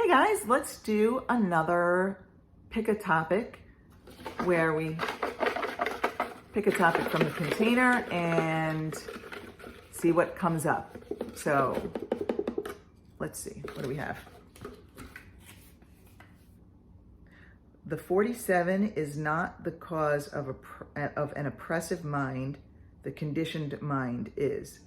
Hey guys, let's do another pick a topic where we pick a topic from the container and see what comes up. So let's see, what do we have? The 47 is not the cause of an oppressive mind. The conditioned mind is.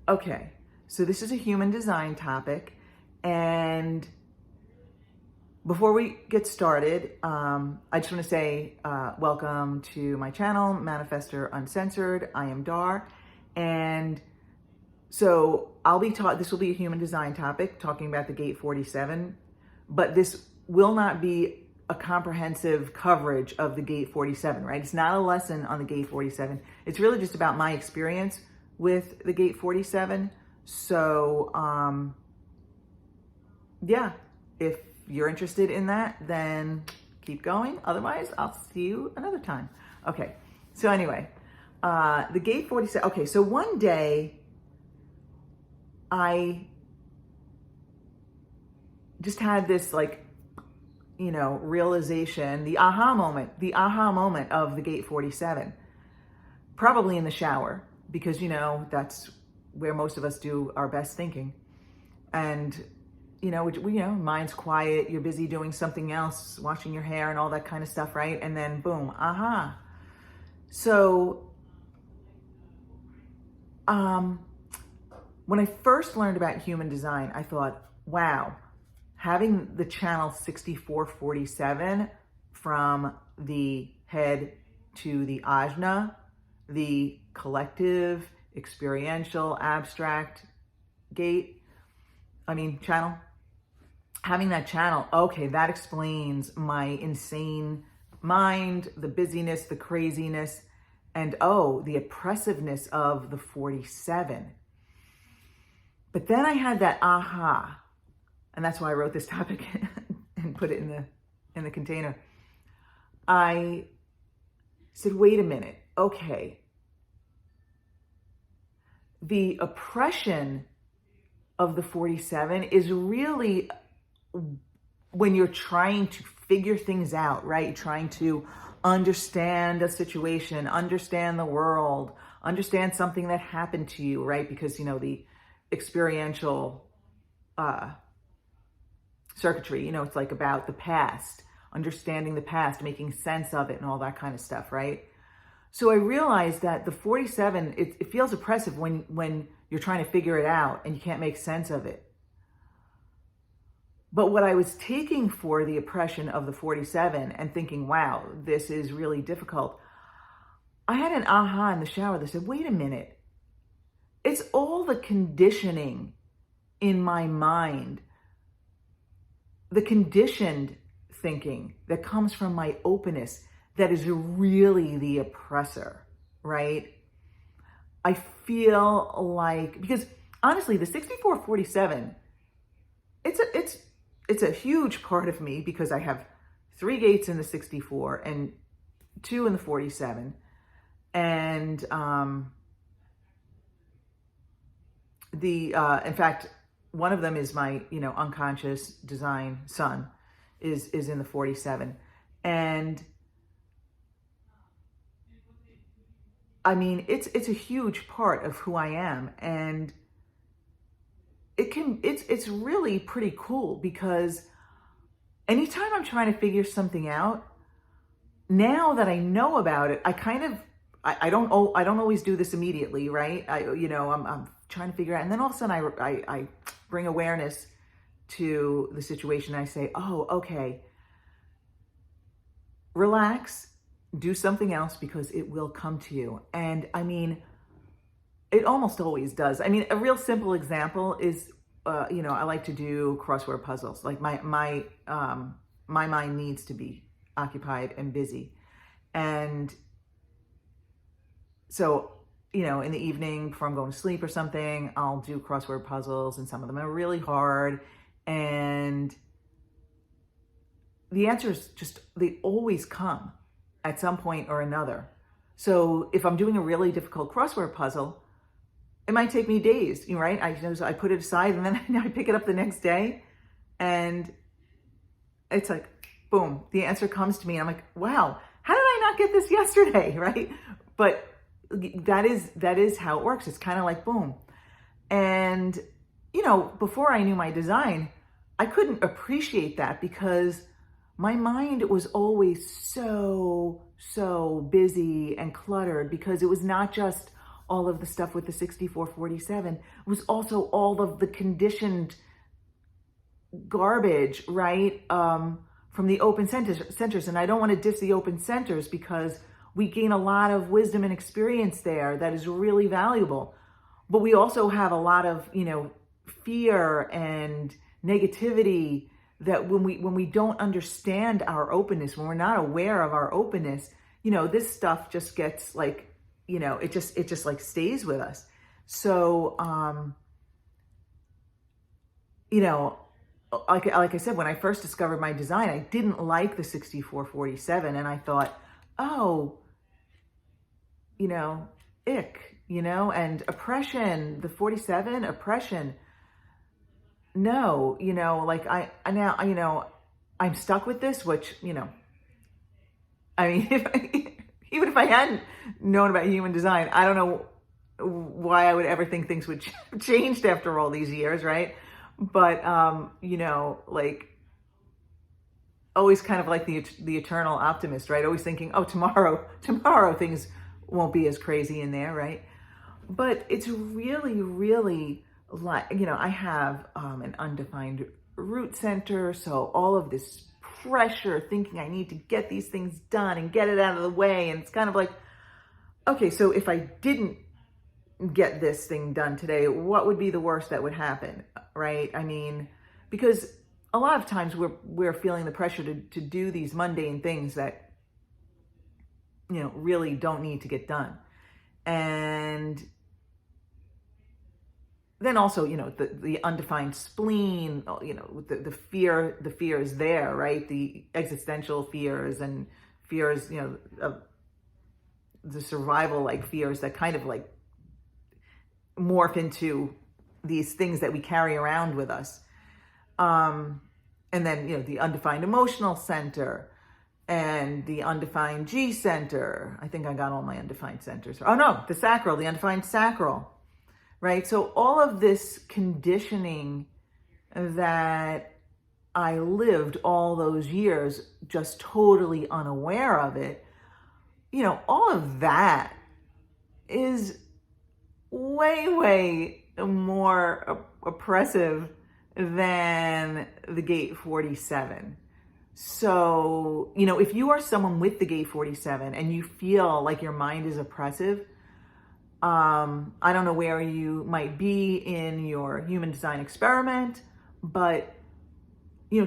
Okay, so this is a human design topic. And before we get started, I just want to say welcome to my channel, Manifestor Uncensored. I am Dar. And so this will be a human design topic, talking about the gate 47, but this will not be a comprehensive coverage of the gate 47, right? It's not a lesson on the gate 47. It's really just about my experience with the gate 47. So, yeah, if you're interested in that, then keep going. Otherwise, I'll see you another time. Okay, so anyway, the gate 47. Okay, so one day I just had this realization, the aha moment of the gate 47, probably in the shower, because, that's where most of us do our best thinking. And mind's quiet, you're busy doing something else, washing your hair and all that kind of stuff, right? And then boom, aha. So, when I first learned about human design, I thought, wow, having the channel 6447 from the head to the ajna, the collective, experiential, abstract channel, having that channel, okay, that explains my insane mind, the busyness, the craziness, and the oppressiveness of the 47. But then I had that aha, and that's why I wrote this topic and put it in the container. I said, wait a minute, okay. The oppression of the 47 is really when you're trying to figure things out, right? You're trying to understand a situation, understand the world, understand something that happened to you, right? Because, the experiential circuitry, it's like about the past, understanding the past, making sense of it and all that kind of stuff, right? So I realized that the 47, it feels oppressive when you're trying to figure it out and you can't make sense of it. But what I was taking for the oppression of the 47 and thinking, wow, this is really difficult, I had an aha in the shower that said, wait a minute, it's all the conditioning in my mind, the conditioned thinking that comes from my openness that is really the oppressor, right? I feel like, because honestly, the 6447, it's a huge part of me because I have 3 gates in the 64 and 2 in the 47. And in fact, one of them is my, unconscious design sun is in the 47. And it's a huge part of who I am, and it's really pretty cool because anytime I'm trying to figure something out, now that I know about it, I don't always do this immediately, right? I'm trying to figure out, and then all of a sudden I bring awareness to the situation. I say, oh, okay, relax, do something else because it will come to you. And it almost always does. A real simple example is, I like to do crossword puzzles. Like my mind needs to be occupied and busy. And so, in the evening before I'm going to sleep or something, I'll do crossword puzzles, and some of them are really hard. And the answers they always come at some point or another. So if I'm doing a really difficult crossword puzzle, it might take me days, right? I put it aside and then I pick it up the next day And it's like, boom, the answer comes to me. And I'm like, wow, how did I not get this yesterday, right? But that is how it works. It's kind of like, boom. And, before I knew my design, I couldn't appreciate that because my mind was always so busy and cluttered, because it was not just all of the stuff with the 6447. It was also all of the conditioned garbage, right? From the open centers. And I don't want to diss the open centers, because we gain a lot of wisdom and experience there that is really valuable. But we also have a lot of, fear and negativity that when we don't understand our openness, when we're not aware of our openness, this stuff just gets like, it just like stays with us. So, like I said, when I first discovered my design, I didn't like the 6447, and I thought, oh, ick, and oppression, the 47, oppression. No, like I now, I'm stuck with this, which, I mean, even if I hadn't known about human design, I don't know why I would ever think things would changed after all these years, right? But, like, always kind of like the eternal optimist, right? Always thinking, oh, tomorrow things won't be as crazy in there, right? But it's really like, I have an undefined root center. So all of this pressure, thinking I need to get these things done and get it out of the way. And it's kind of like, okay, so if I didn't get this thing done today, what would be the worst that would happen, right? I mean, because a lot of times we're feeling the pressure to do these mundane things that, really don't need to get done. And then also, the undefined spleen, the fear is there, right? The existential fears and fears, of the survival like fears that kind of like morph into these things that we carry around with us. And then, the undefined emotional center and the undefined G center. I think I got all my undefined centers. Oh no, the undefined sacral. Right? So all of this conditioning that I lived all those years, just totally unaware of it, all of that is way more oppressive than the gate 47. So, if you are someone with the gate 47 and you feel like your mind is oppressive, I don't know where you might be in your human design experiment, but,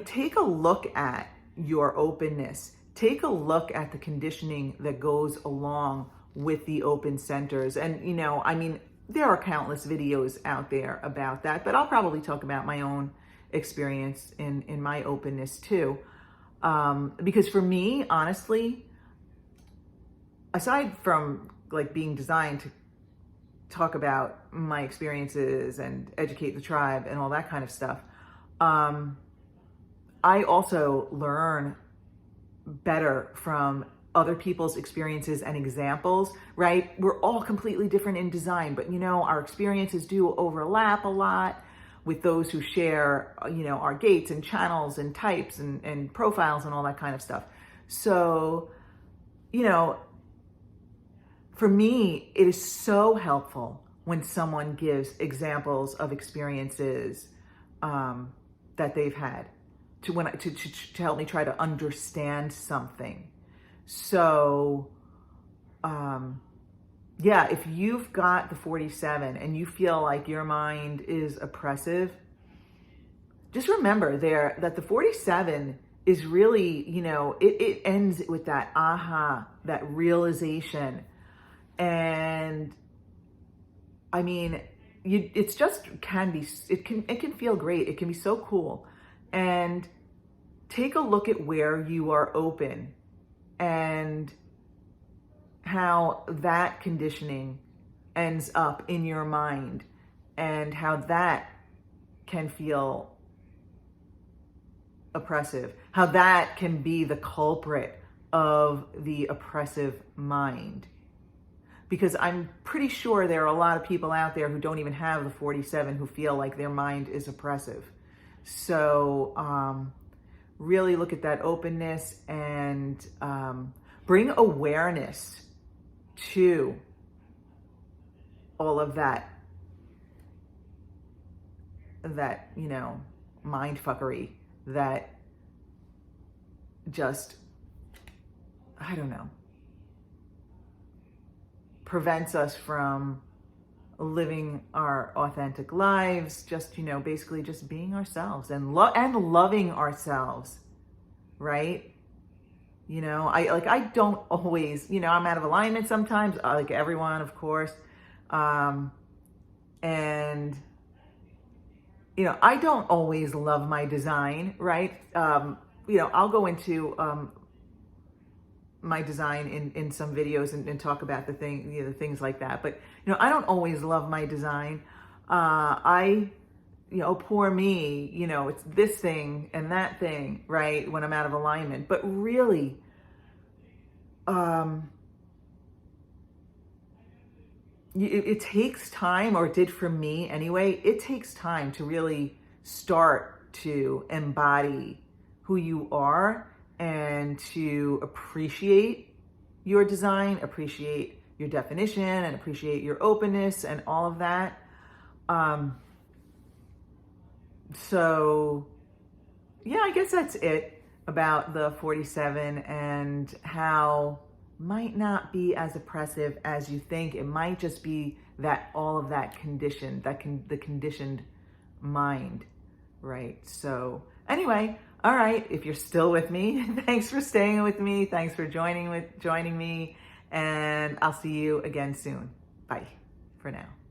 take a look at your openness. Take a look at the conditioning that goes along with the open centers. And, I mean, there are countless videos out there about that, but I'll probably talk about my own experience in my openness too. Because for me, honestly, aside from like being designed to talk about my experiences and educate the tribe and all that kind of stuff, I also learn better from other people's experiences and examples, right? We're all completely different in design, but our experiences do overlap a lot with those who share, our gates and channels and types and profiles and all that kind of stuff. So, for me, it is so helpful when someone gives examples of experiences that they've had to help me try to understand something. So, if you've got the 47 and you feel like your mind is oppressive, just remember that the 47 is really, it ends with that aha, that realization. And I mean, it can feel great. It can be so cool. And take a look at where you are open and how that conditioning ends up in your mind and how that can feel oppressive, how that can be the culprit of the oppressive mind. Because I'm pretty sure there are a lot of people out there who don't even have the 47 who feel like their mind is oppressive. So really look at that openness and bring awareness to all of that, you know, mind fuckery that just, I don't know, prevents us from living our authentic lives, just, you know, basically just being ourselves and loving ourselves, right? You know, I don't always, you know, I'm out of alignment sometimes, like everyone, of course. And, you know, I don't always love my design, right? You know, I'll go into my design in some videos and talk about the things like that. But, you know, I don't always love my design. You know, poor me, you know, it's this thing and that thing, right? When I'm out of alignment. But really, it takes time, or it did for me anyway. It takes time to really start to embody who you are and to appreciate your design, appreciate your definition, and appreciate your openness and all of that. So yeah, I guess that's it about the 47 and how might not be as oppressive as you think. It might just be that all of that conditioned, the conditioned mind, right? So anyway, all right, if you're still with me, thanks for staying with me. Thanks for joining me, and I'll see you again soon. Bye for now.